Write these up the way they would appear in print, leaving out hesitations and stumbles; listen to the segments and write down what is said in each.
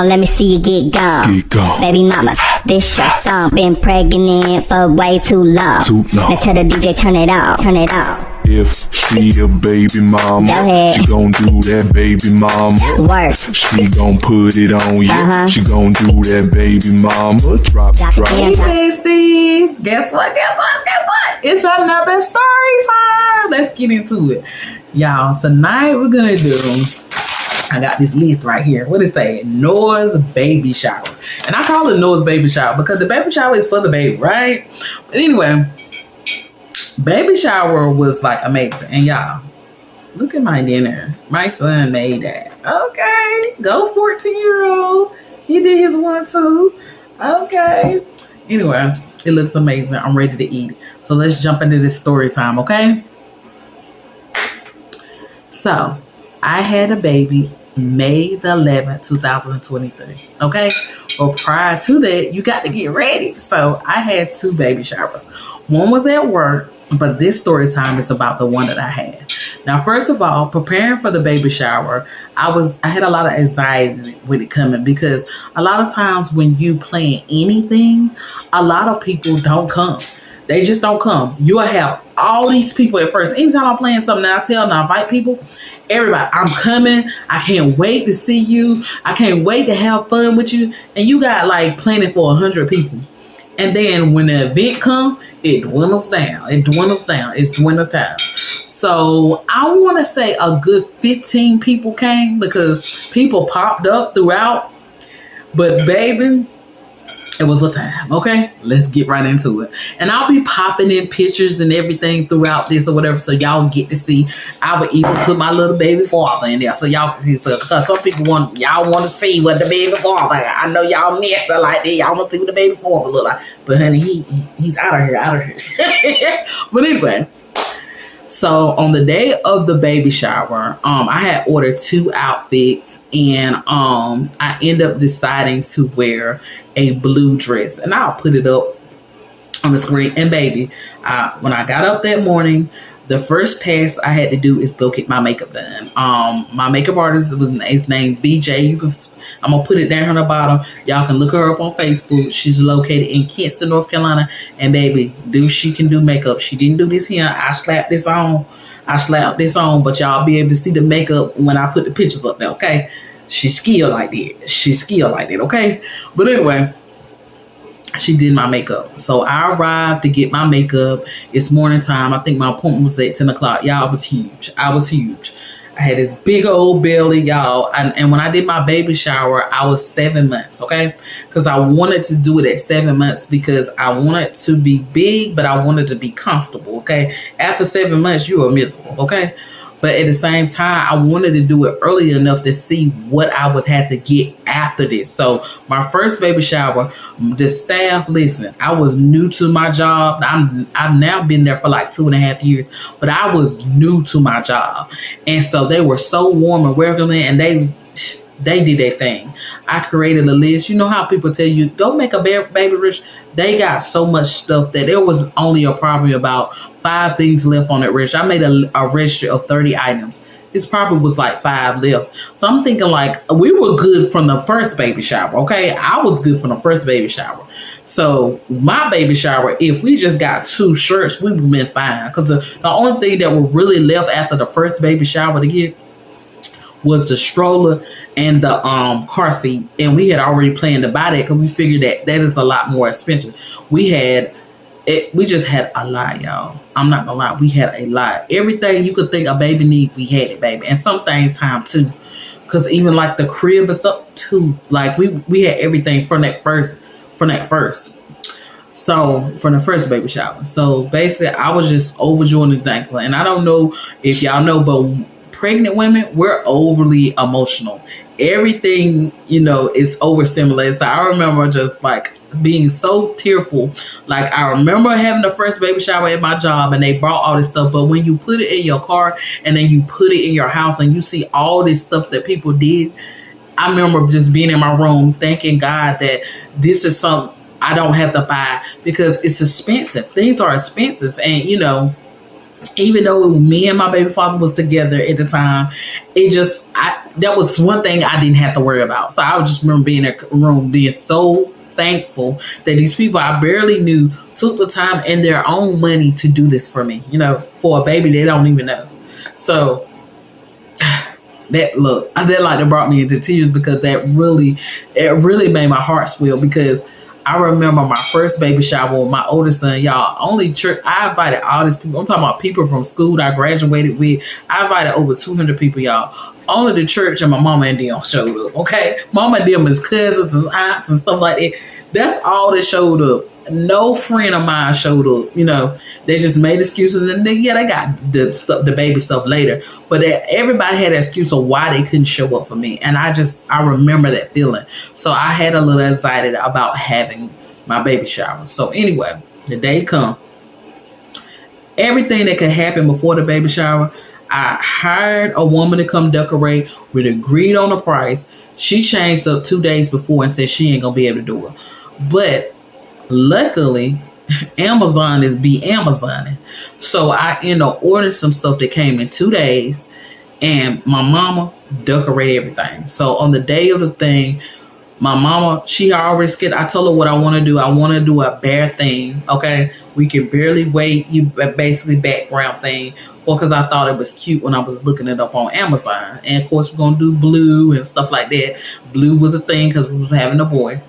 on, let me see you get gone. Get gone. Baby mamas, this your song. Been pregnant for way too long. Now tell the DJ turn it off, turn it off. If she a baby mama, Go ahead. she gon' do that baby mama. Work. She gon' put it on you. She gon' do that baby mama. Drop, Drop it drop. down. Hey, besties. Guess what? It's another story time. Let's get into it. Y'all, tonight we're going to do, I got this list right here. What is it? Noah's baby shower. And I call it Noah's baby shower because the baby shower is for the baby, right? But anyway, baby shower was like amazing. And y'all, look at my dinner. My son made that. Okay. Go 14-year-old. He did his one too. Okay. Anyway, it looks amazing. I'm ready to eat it. So let's jump into this story time, okay? So, I had a baby May the 11th, 2023. Okay? Well, prior to that, you got to get ready. So, I had 2 baby showers. One was at work, but this story time is about the one that I had. Now, first of all, preparing for the baby shower, I had a lot of anxiety with it coming because a lot of times when you plan anything, a lot of people don't come. They just don't come. You will have all these people at first. Anytime I'm playing something, I invite people. Everybody, I'm coming. I can't wait to see you. I can't wait to have fun with you. And you got like planning for 100 people. And then when the event comes, it dwindles down. It's dwindles down. So I want to say a good 15 people came because people popped up throughout. But baby, it was a time, okay? Let's get right into it. And I'll be popping in pictures and everything throughout this or whatever, so y'all get to see. I would even put my little baby father in there, so y'all can see. Because some people want to see what the baby father. I know y'all messing like that. Y'all want to see what the baby father look like. But honey, he's out of here. But anyway. So on the day of the baby shower, I had ordered 2 outfits, and I ended up deciding to wear a blue dress, and I'll put it up on the screen. And baby, when I got up that morning, the first task I had to do is go get my makeup done. My makeup artist is named BJ. I'm gonna put it down on the bottom. Y'all can look her up on Facebook. She's located in Kinston, North Carolina. And baby, she can do makeup. She didn't do this here. I slapped this on, but y'all be able to see the makeup when I put the pictures up there, okay? She's skilled like that, okay? But anyway, she did my makeup. So I arrived to get my makeup. It's morning time. I think my appointment was at 10 o'clock. Y'all, I was huge. I had this big old belly, y'all. And when I did my baby shower, I was 7 months, okay? Because I wanted to do it at 7 months because I wanted to be big, but I wanted to be comfortable, okay? After 7 months, you are miserable, okay? But at the same time, I wanted to do it early enough to see what I would have to get after this. So my first baby shower, the staff, listen, I was new to my job. I've now been there for like 2.5 years, but I was new to my job. And so they were so warm and welcoming, and they did their thing. I created a list. You know how people tell you, go make a baby rich? They got so much stuff that there was only probably about 5 things left on that register. I made a register of 30 items. This probably was like 5 left. So I'm thinking like we were good from the first baby shower, okay? I was good from the first baby shower. So my baby shower, if we just got 2 shirts, we would have been fine. Because the only thing that was really left after the first baby shower to get was the stroller and the car seat. And we had already planned to buy that because we figured that is a lot more expensive. We just had a lot, y'all. I'm not gonna lie, we had a lot. Everything you could think a baby need, we had it, baby. And some things time too. Cause even like the crib and stuff too. Like we had everything from that first. So from the first baby shower. So basically I was just overjoyed and thankful. And I don't know if y'all know, but pregnant women, we're overly emotional. Everything, is overstimulated. So I remember just like being so tearful. Like I remember having the first baby shower at my job and they brought all this stuff, but when you put it in your car and then you put it in your house and you see all this stuff that people did, I remember just being in my room thanking God that this is something I don't have to buy because it's expensive. Things are expensive. And even though me and my baby father was together at the time, that was one thing I didn't have to worry about. So I just remember being in a room being so thankful that these people I barely knew took the time and their own money to do this for me, you know, for a baby they don't even know. So that brought me into tears, because it really made my heart swell, because I remember my first baby shower with my oldest son, y'all. Only church, I invited all these people. I'm talking about people from school that I graduated with. I invited over 200 people, y'all. Only the church and my mama and them showed up, okay? Mama and them, his cousins and aunts and stuff like that. That's all that showed up. No friend of mine showed up, you know. They just made excuses, and they got the baby stuff later. But everybody had an excuse of why they couldn't show up for me. And I remember that feeling. So I had a little anxiety about having my baby shower. So anyway, the day come. Everything that could happen before the baby shower, I hired a woman to come decorate. We agreed on the price. She changed up 2 days before and said she ain't going to be able to do it. But luckily, Amazon is Amazoning. So I ended up ordering some stuff that came in 2 days, and my mama decorated everything. So on the day of the thing, my mama, she already scared. I told her what I want to do. I want to do a bear thing. Okay. We can barely wait. You basically background thing. Well, because I thought it was cute when I was looking it up on Amazon. And of course, we're going to do blue and stuff like that. Blue was a thing because we was having a boy.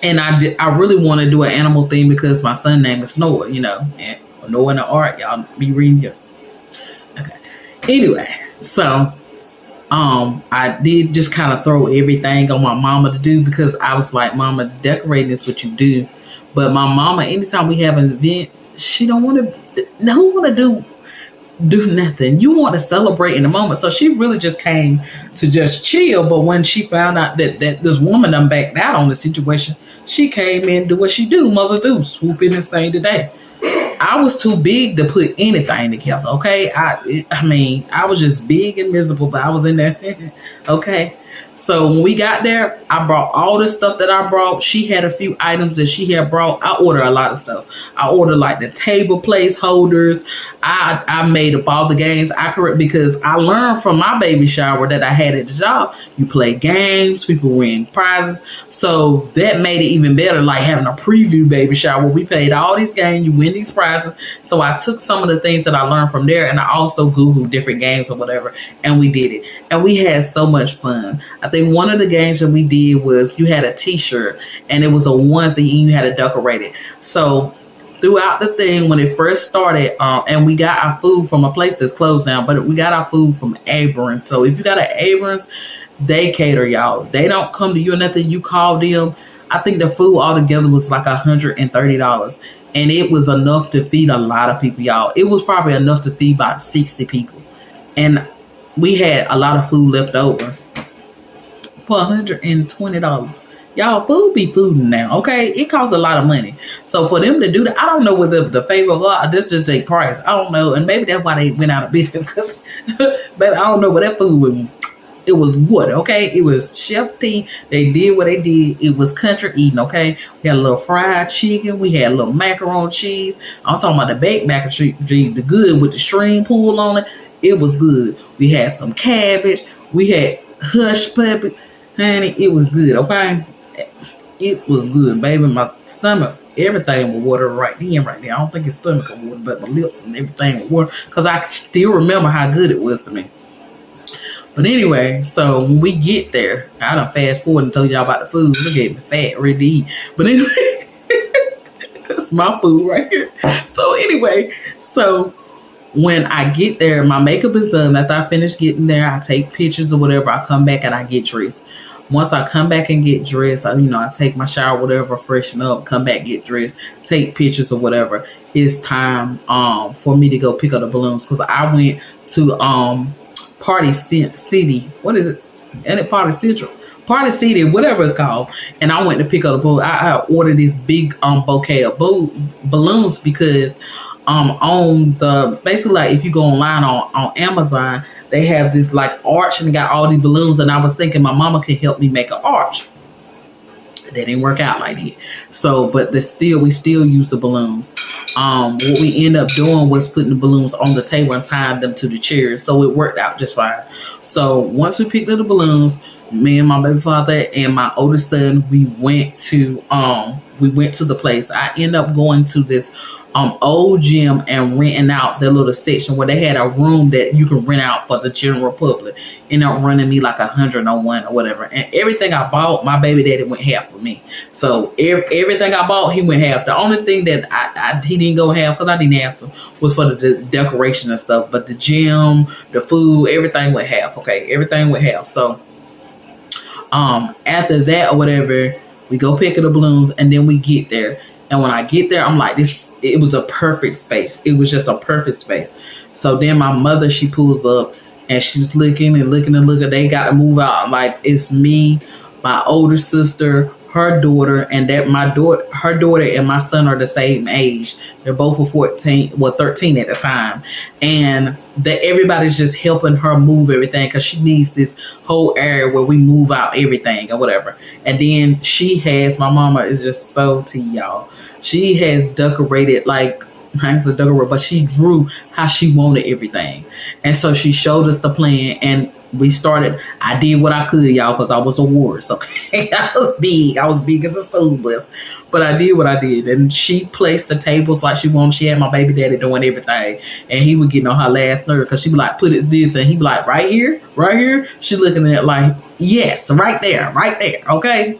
And I really want to do an animal theme because my son's name is Noah, you know. And Noah in the art, y'all be reading your. Okay. Anyway, so I did just kind of throw everything on my mama to do, because I was like, Mama, decorating is what you do. But my mama, anytime we have an event, she don't want to do nothing. You want to celebrate in the moment. So she really just came to just chill. But when she found out that this woman done backed out on the situation, she came in, do what she do, mothers do, swoop in and sing today. I was too big to put anything together, okay? I mean, I was just big and miserable, but I was in there, okay? So when we got there, I brought all the stuff that I brought. She had a few items that she had brought. I ordered a lot of stuff. I ordered like the table placeholders. I made up all the games. Because I learned from my baby shower that I had at the job. You play games, people win prizes. So that made it even better, like having a preview baby shower. We played all these games, you win these prizes. So I took some of the things that I learned from there, and I also Googled different games or whatever, and we did it. And we had so much fun. I think one of the games that we did was you had a t-shirt, and it was a onesie, and you had to decorate it. So throughout the thing, when it first started, and we got our food from a place that's closed now, but we got our food from Abrams. So if you got an Abrams, they cater, y'all. They don't come to you or nothing. You call them. I think the food altogether was like $130. And it was enough to feed a lot of people, y'all. It was probably enough to feed about 60 people. And we had a lot of food left over for $120. Y'all, food be fooding now, okay? It costs a lot of money. So for them to do that, I don't know whether the favor of God, that's just their price. I don't know. And maybe that's why they went out of business. But I don't know what that food was. It was what, okay? It was chef tea. They did what they did. It was country eating, okay? We had a little fried chicken. We had a little macaroni cheese. I'm talking about the baked macaroni cheese, the good with the string pulled on it. It was good. We had some cabbage. We had hush puppy. Honey, it was good, okay? It was good, baby. My stomach, everything was water right there. I don't think his stomach was water, but my lips and everything was water, because I still remember how good it was to me. But anyway, so when we get there, I done fast forward and told y'all about the food. Look at me, fat, ready to eat. But anyway, that's my food right here. So anyway, so when I get there, my makeup is done. After I finish getting there, I take pictures or whatever. I come back and I get dressed. Once I come back and get dressed, I take my shower, whatever, freshen up, come back, get dressed, take pictures or whatever. It's time for me to go pick up the balloons, because I went to Party City. What is it? And it Party Central. Party City, whatever it's called. And I went to pick up the balloons. I ordered this big bouquet of balloons because on the, basically, like if you go online on Amazon, they have this like arch and they got all these balloons, and I was thinking my mama could help me make an arch. That didn't work out like that. So, but we still use the balloons. What we end up doing was putting the balloons on the table and tying them to the chairs. So it worked out just fine. So once we picked up the balloons, me and my baby father and my oldest son, we went to the place. I end up going to this old gym and renting out the little section where they had a room that you can rent out for the general public. Ended up running me like $101 or whatever. And everything I bought, my baby daddy went half for me. So everything I bought, he went half. The only thing that he didn't go half because I didn't have to was for the decoration and stuff. But the gym, the food, everything went half. Okay, everything went half. So after that or whatever, we go pick up the balloons and then we get there. And when I get there, I'm like, it was a perfect space. It was just a perfect space. So then my mother, she pulls up and she's looking and looking and looking. They got to move out. I'm like, it's me, my older sister, her daughter, and her daughter and my son are the same age. They're both 13 at the time. And everybody's just helping her move everything because she needs this whole area where we move out everything or whatever. And then my mama is just so tea, y'all. She has decorated but she drew how she wanted everything. And so she showed us the plan and we started. I did what I could, y'all, because I was a ward. Okay, I was big as a school bus, but I did what I did. And she placed the tables like she wanted. She had my baby daddy doing everything, and he would get on her last nerve because she be like, "Put it this," and he be like, "Right here, right here." She looking at it like, "Yes, right there, right there." Okay.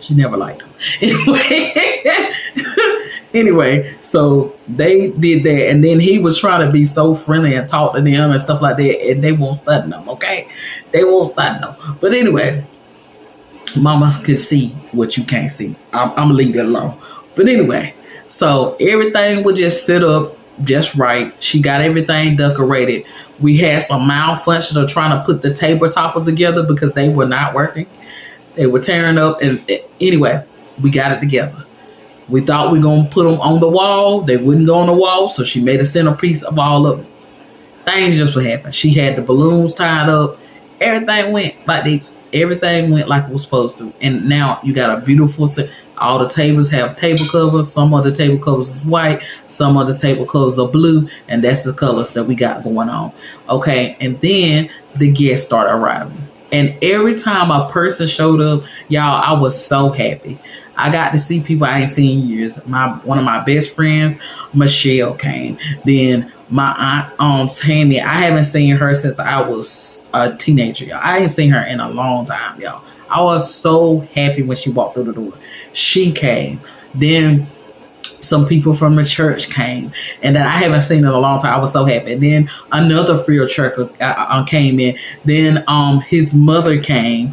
She never liked him. Anyway, so they did that, and then he was trying to be so friendly and talk to them and stuff like that, and they won't stun them, okay? They won't stun them. But anyway, mama could see what you can't see. I'm going to leave it alone. But anyway, so everything would just sit up just right. She got everything decorated. We had some malfunction of trying to put the table toppers together because they were not working. They were tearing up, and anyway, we got it together. We thought we were going to put them on the wall. They wouldn't go on the wall, so she made a centerpiece of all of them. Things just would happen. She had the balloons tied up. Everything went like it was supposed to. And now you got a beautiful set. All the tables have table covers. Some of the table covers is white. Some of the table covers are blue. And that's the colors that we got going on. Okay, and then the guests started arriving. And every time a person showed up, y'all, I was so happy. I got to see people I ain't seen in years. One of my best friends, Michelle, came. Then my aunt, Tammy, I haven't seen her since I was a teenager, y'all. I ain't seen her in a long time, y'all. I was so happy when she walked through the door. She came. Then some people from the church came, and that I haven't seen in a long time. I was so happy. And then another field trucker came in. Then his mother came.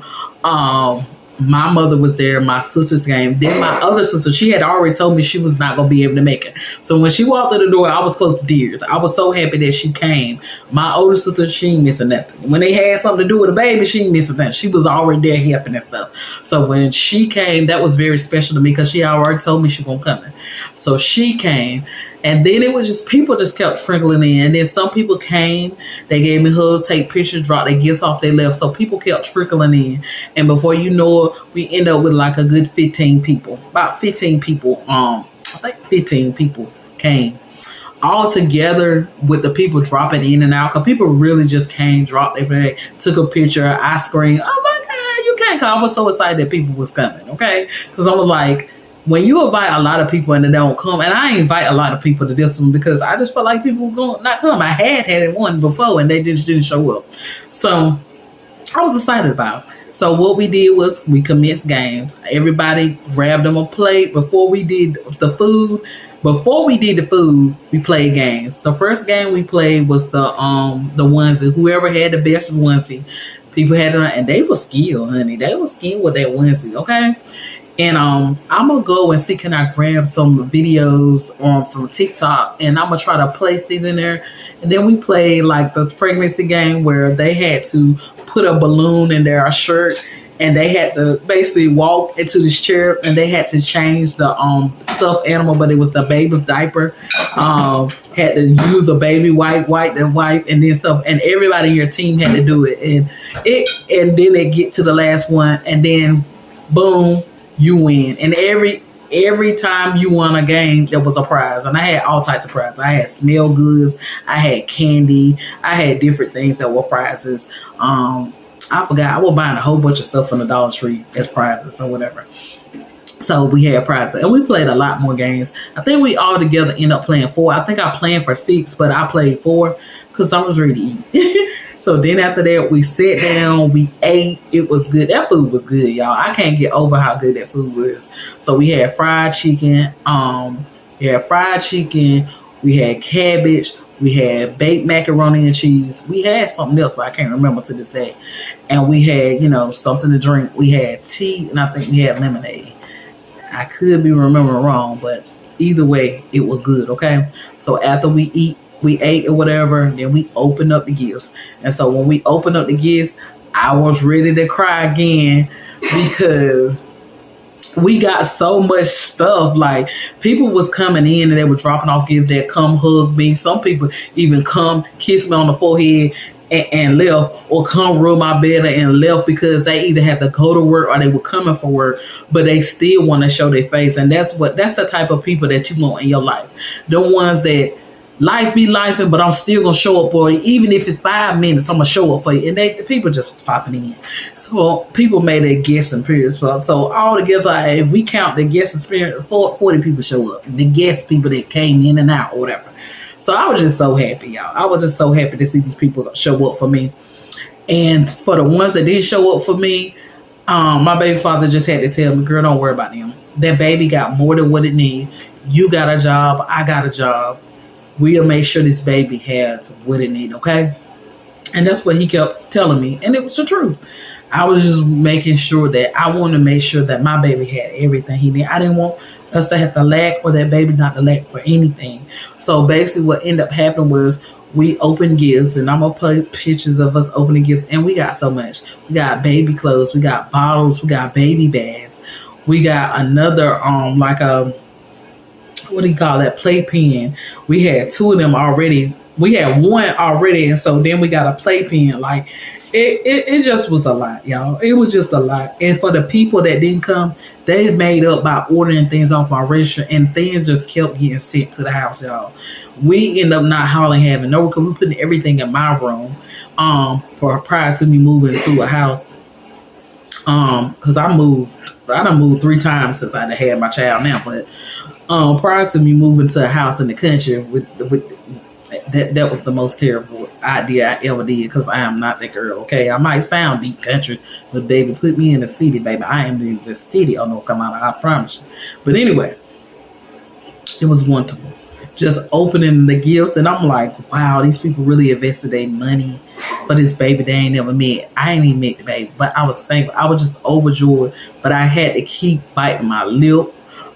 My mother was there. My sister's came. Then my other sister, she had already told me she was not going to be able to make it. So when she walked through the door, I was close to tears. I was so happy that she came. My older sister, she ain't missing nothing. When they had something to do with a baby, she ain't missing nothing. She was already there helping and stuff. So when she came, that was very special to me because she already told me she was going to come. So she came. And then it was just, people just kept trickling in. And then some people came, they gave me hugs, take pictures, dropped their gifts off, they left. So people kept trickling in. And before you know it, we end up with like a good 15 people. About 15 people, I think 15 people came. All together with the people dropping in and out. Because people really just came, dropped their bag, took a picture, I screamed, "Oh my God, you can't come." I was so excited that people was coming, okay? Because I was like, when you invite a lot of people and they don't come, and I invite a lot of people to this one because I just felt like people were going to not come. I had one before and they just didn't show up. So I was excited about it. So what we did was we commenced games. Everybody grabbed them a plate. Before we did the food, we played games. The first game we played was the onesie. Whoever had the best onesie, people had it, and they were skilled, honey. They were skilled with that onesie, okay? And I'm going to go and see, can I grab some videos from TikTok, and I'm going to try to place these in there. And then we played like the pregnancy game where they had to put a balloon in their shirt, and they had to basically walk into this chair, and they had to change the stuffed animal, but it was the baby diaper. Had to use a baby wipe, and then stuff. And everybody in your team had to do it. And then they get to the last one, and then boom, you win. And every time you won a game, there was a prize. And I had all types of prizes. I had smell goods, I had candy, I had different things that were prizes. I forgot, I was buying a whole bunch of stuff from the Dollar Tree as prizes or whatever. So we had prizes, and we played a lot more games. I think we all together ended up playing 4. I think I planned for 6, but I played 4 because I was ready to eat. So then after that, we sat down, we ate. It was good. That food was good, y'all. I can't get over how good that food was. So we had fried chicken. We had cabbage. We had baked macaroni and cheese. We had something else, but I can't remember to this day. And we had, something to drink. We had tea, and I think we had lemonade. I could be remembering wrong, but either way, it was good, okay? So after we ate or whatever, then we opened up the gifts. And so when we opened up the gifts, I was ready to cry again because we got so much stuff. Like, people was coming in and they were dropping off gifts that come hug me. Some people even come kiss me on the forehead and left, or come rub my bed and left because they either had to go to work or they were coming for work, but they still want to show their face. And that's the type of people that you want in your life. The ones that life be lifing, but I'm still gonna show up for you. Even if it's 5 minutes, I'm gonna show up for you. And the people just popping in. So people made their guest experience. So all together, if we count the guest experience, 40 people show up. The guest people that came in and out or whatever. So I was just so happy, y'all. I was just so happy to see these people show up for me. And for the ones that didn't show up for me, my baby father just had to tell me, girl, don't worry about them. That baby got more than what it needs. You got a job. I got a job. We'll make sure this baby has what it needs, okay? And that's what he kept telling me. And it was the truth. I was just making sure that I wanted to make sure that my baby had everything he needed. I didn't want us to have to lack or that baby not to lack for anything. So basically what ended up happening was we opened gifts, and I'm going to put pictures of us opening gifts, and we got so much. We got baby clothes, we got bottles, we got baby bags. We got another, what do you call that, playpen. We had 2 of them already. We had 1 already, and so then we got a playpen. Like, it just was a lot, y'all. It was just a lot. And for the people that didn't come, they made up by ordering things off my register, and things just kept getting sent to the house, y'all. We end up not hardly having no, because we putting everything in my room prior to me moving to a house. Because I done moved 3 times since I had my child now, but prior to me moving to a house in the country, that was the most terrible idea I ever did, because I am not that girl, okay? I might sound deep country, but baby, put me in the city, baby. I am in the city. Oh no, come on, I promise you. But anyway, it was wonderful. Just opening the gifts, and I'm like, wow, these people really invested their money for this baby they ain't never met. I ain't even met the baby, but I was thankful. I was just overjoyed, but I had to keep biting my lip,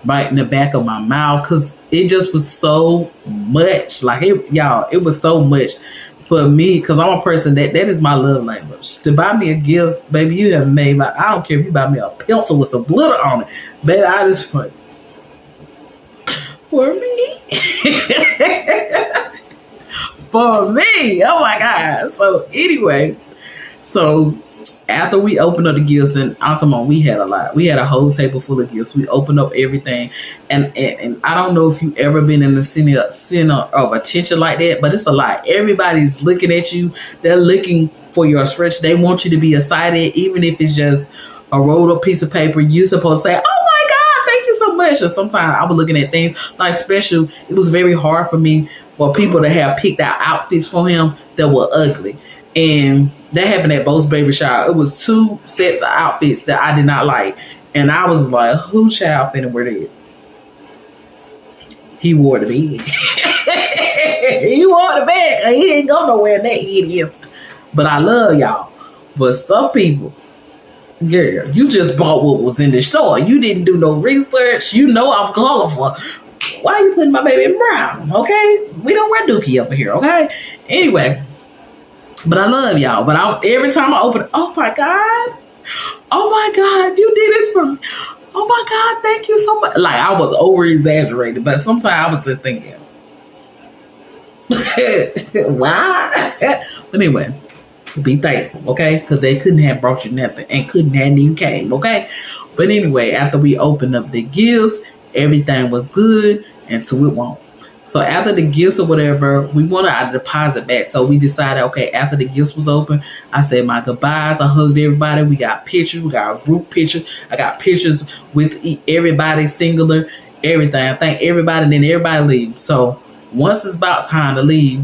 biting the back of my mouth, because it just was so much. Like, it was so much for me, because I'm a person that is my love language. To buy me a gift, baby, you have made my, I don't care if you buy me a pencil with some glitter on it, baby, I just put for me. For me. Oh my God. So anyway, after we opened up the gifts, and we had a lot. We had a whole table full of gifts. We opened up everything. And I don't know if you've ever been in the center of attention like that, but it's a lot. Everybody's looking at you. They're looking for your expression. They want you to be excited, even if it's just a rolled up piece of paper. You're supposed to say, oh my God, thank you so much. And sometimes I was looking at things like special. It was very hard for me for people to have picked out outfits for him that were ugly. And that happened at Bo's baby shower. It was 2 sets of outfits that I did not like. And I was like, who child finna wear that? He wore the bed. He wore the bed. He didn't go nowhere in that idiot. But I love y'all. But some people, girl, you just bought what was in the store. You didn't do no research. You know I'm colorful. Why are you putting my baby in brown? Okay? We don't wear dookie over here, okay? Anyway. But I love y'all. But every time I open it, oh my God, you did this for me. Oh my God, thank you so much. Like, I was over exaggerated, but sometimes I was just thinking, why? But anyway, be thankful, okay? Because they couldn't have brought you nothing and couldn't have even came, okay? But anyway, after we opened up the gifts, everything was good until it won't. So after the gifts or whatever, we wanted our deposit back. So we decided, okay, after the gifts was open, I said my goodbyes. I hugged everybody. We got pictures. We got a group picture. I got pictures with everybody singular, everything. I thank everybody, and then everybody leaves. So once it's about time to leave,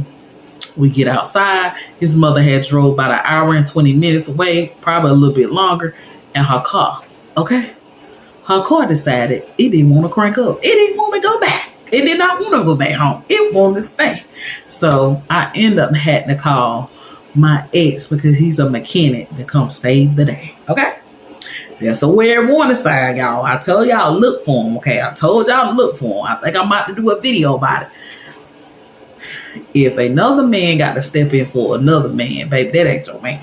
we get outside. His mother had drove about an hour and 20 minutes away, probably a little bit longer, in her car. Okay? Her car decided it didn't want to crank up. It didn't want to go back. It did not want to go back home. It wanted to stay. So I ended up having to call my ex because he's a mechanic to come save the day. Okay? That's a weird warning sign, y'all. I told y'all to look for him. Okay? I told y'all to look for him. I think I'm about to do a video about it. If another man got to step in for another man, baby, that ain't your man.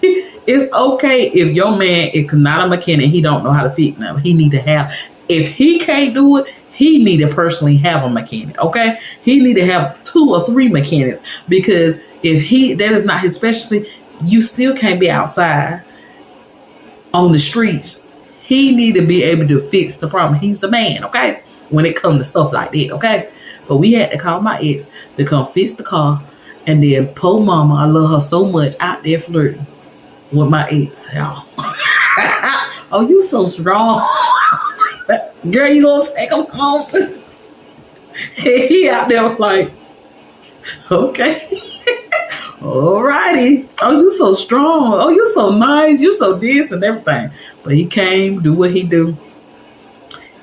It's okay if your man is not a mechanic. He don't know how to fix them. He need to have. If he can't do it, he need to personally have a mechanic. Okay, he need to have 2 or 3 mechanics, because if that is not his specialty, you still can't be outside on the streets. He need to be able to fix the problem. He's the man. Okay, when it comes to stuff like that. Okay, but we had to call my ex to come fix the car, and then poor mama, I love her so much, out there flirting with my ex, y'all. Oh, you so strong. Girl, you gonna take him home? He out there like, okay. Alrighty. Oh, you so strong. Oh, you so nice. You so this and everything. But he came, do what he do.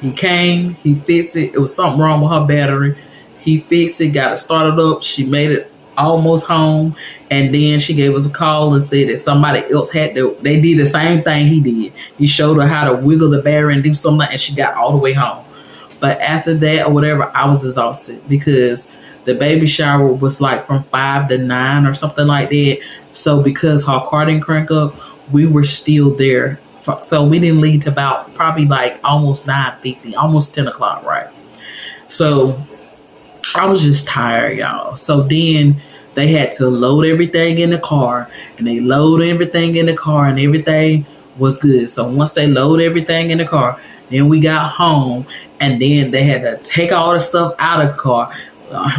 He came, he fixed it. It was something wrong with her battery. He fixed it, got it started up. She made it almost home. And then she gave us a call and said that somebody else they did the same thing he did. He showed her how to wiggle the battery and do something, and she got all the way home. But after that or whatever, I was exhausted because the baby shower was like from 5 to 9 or something like that. So because her car didn't crank up, we were still there. So we didn't leave to about probably like almost 9:50, almost 10 o'clock, right? So I was just tired, y'all. So then they had to load everything in the car, and they loaded everything in the car, and everything was good. So once they load everything in the car, then we got home, and then they had to take all the stuff out of the car.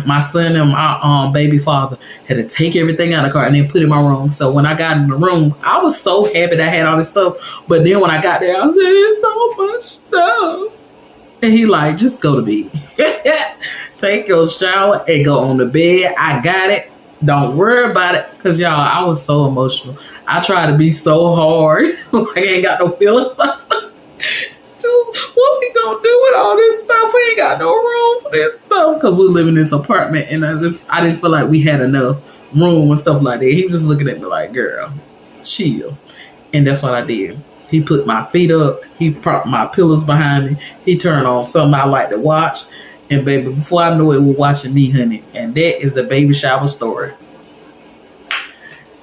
My son and my baby father had to take everything out of the car and then put it in my room. So when I got in the room, I was so happy that I had all this stuff. But then when I got there, I said, "It's so much stuff." And he like, "Just go to bed. Take your shower and go on the bed. I got it. Don't worry about it." Because, y'all, I was so emotional. I tried to be so hard. Like I ain't got no feelings. Dude, what we gonna do with all this stuff? We ain't got no room for this stuff. Because we live in this apartment, and I didn't feel like we had enough room and stuff like that. He was just looking at me like, "Girl, chill." And that's what I did. He put my feet up. He propped my pillows behind me. He turned on something I like to watch. And baby, before I knew it, we're watching me, honey. And that is the baby shower story.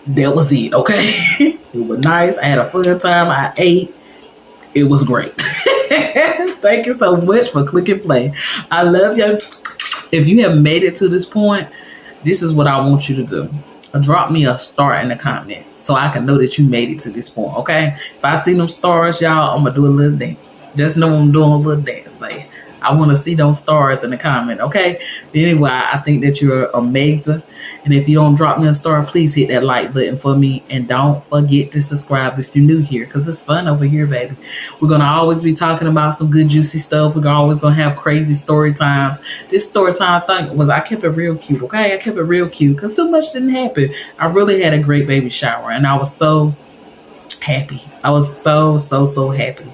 That was it, okay? It was nice. I had a fun time. I ate. It was great. Thank you so much for clicking play. I love you. If you have made it to this point, this is what I want you to do. Drop me a star in the comment so I can know that you made it to this point, okay? If I see them stars, y'all, I'm going to do a little dance. Just know I'm doing a little dance, like. I want to see those stars in the comment, okay? But anyway, I think that you're amazing. And if you don't drop me a star, please hit that like button for me. And don't forget to subscribe if you're new here, because it's fun over here, baby. We're going to always be talking about some good, juicy stuff. We're always going to have crazy story times. This story time thing was, I kept it real cute, okay? I kept it real cute because too much didn't happen. I really had a great baby shower, and I was so happy. I was so happy.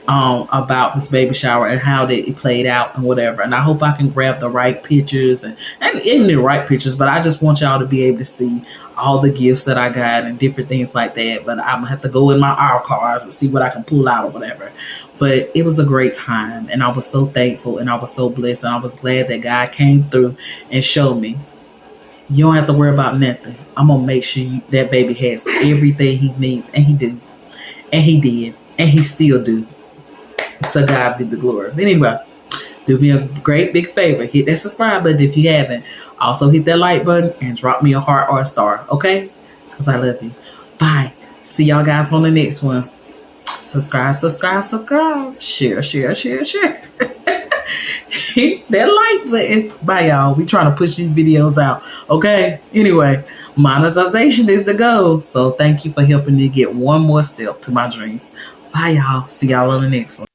About this baby shower and how it played out and whatever. And I hope I can grab the right pictures and in the right pictures, but I just want y'all to be able to see all the gifts that I got and different things like that. But I'm gonna have to go in my archives and see what I can pull out or whatever. But it was a great time, and I was so thankful, and I was so blessed, and I was glad that God came through and showed me, you don't have to worry about nothing. I'm gonna make sure that baby has everything he needs. And he did. And he did. And he still do. So God be the glory. But anyway, do me a great big favor. Hit that subscribe button if you haven't. Also hit that like button and drop me a heart or a star. Okay? Because I love you. Bye. See y'all guys on the next one. Subscribe. Share. Hit that like button. Bye, y'all. We trying to push these videos out. Okay? Anyway, monetization is the goal. So thank you for helping me get one more step to my dreams. Bye, y'all. See y'all on the next one.